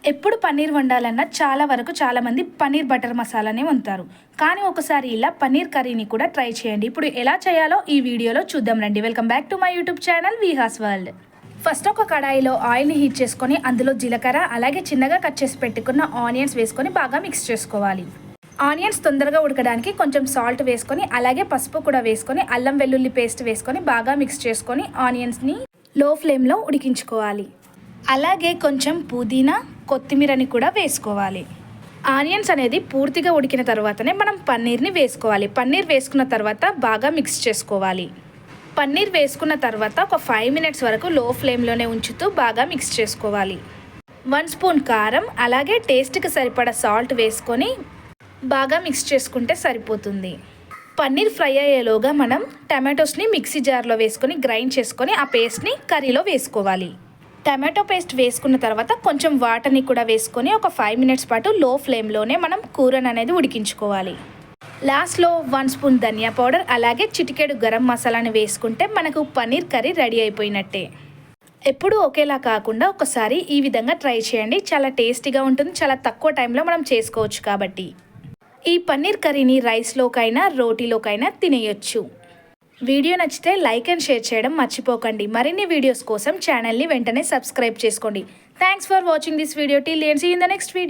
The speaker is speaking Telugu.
ఎప్పుడు పన్నీర్ వండాలన్నా చాలా వరకు చాలామంది పన్నీర్ బటర్ మసాలానే వండుతారు. కానీ ఒకసారి ఇలా పన్నీర్ కర్రీని కూడా ట్రై చేయండి. ఇప్పుడు ఎలా చేయాలో ఈ వీడియోలో చూద్దాం రండి. Welcome back to my YouTube channel Vihas world. First ఒక కడాయిలో ఆయిల్ని హీట్ చేసుకొని అందులో జీలకర్ర అలాగే చిన్నగా కట్ చేసి పెట్టుకున్న ఆనియన్స్ వేసుకొని బాగా మిక్స్ చేసుకోవాలి. ఆనియన్స్ తొందరగా ఉడకడానికి కొంచెం సాల్ట్ వేసుకొని అలాగే పసుపు కూడా వేసుకొని అల్లం వెల్లుల్లి పేస్ట్ వేసుకొని బాగా మిక్స్ చేసుకొని ఆనియన్స్ని లో ఫ్లేమ్లో ఉడికించుకోవాలి. అలాగే కొంచెం పుదీనా కొత్తిమీరని కూడా వేసుకోవాలి. ఆనియన్స్ అనేది పూర్తిగా ఉడికిన తర్వాతనే మనం పన్నీర్ని వేసుకోవాలి. పన్నీర్ వేసుకున్న తర్వాత బాగా మిక్స్ చేసుకోవాలి. పన్నీర్ వేసుకున్న తర్వాత ఒక 5 మినిట్స్ వరకు లో ఫ్లేమ్లోనే ఉంచుతూ బాగా మిక్స్ చేసుకోవాలి. 1 స్పూన్ కారం అలాగే టేస్ట్కి సరిపడా సాల్ట్ వేసుకొని బాగా మిక్స్ చేసుకుంటే సరిపోతుంది. పన్నీర్ ఫ్రై అయ్యేలోగా మనం టమాటోస్ని మిక్సీ జార్లో వేసుకొని గ్రైండ్ చేసుకొని ఆ పేస్ట్ని కర్రీలో వేసుకోవాలి. టమాటో పేస్ట్ వేసుకున్న తర్వాత కొంచెం వాటర్ని కూడా వేసుకొని ఒక 5 మినిట్స్ పాటు లో ఫ్లేమ్లోనే మనం కూరను అనేది ఉడికించుకోవాలి. లాస్ట్లో 1 స్పూన్ ధనియా పౌడర్ అలాగే చిటికెడు గరం మసాలాని వేసుకుంటే మనకు పన్నీర్ కర్రీ రెడీ అయిపోయినట్టే. ఎప్పుడూ ఒకేలా కాకుండా ఒకసారి ఈ విధంగా ట్రై చేయండి. చాలా టేస్టీగా ఉంటుంది. చాలా తక్కువ టైంలో మనం చేసుకోవచ్చు కాబట్టి. ఈ పన్నీర్ కర్రీని రైస్లోకైనా రోటీలోకైనా తినేయొచ్చు. వీడియో నచ్చితే లైక్ అండ్ షేర్ చేయడం మర్చిపోకండి. మరిన్ని వీడియోస్ కోసం ఛానల్ని వెంటనే సబ్స్క్రైబ్ చేసుకోండి. Thanks for watching this video. Till then see in the next video.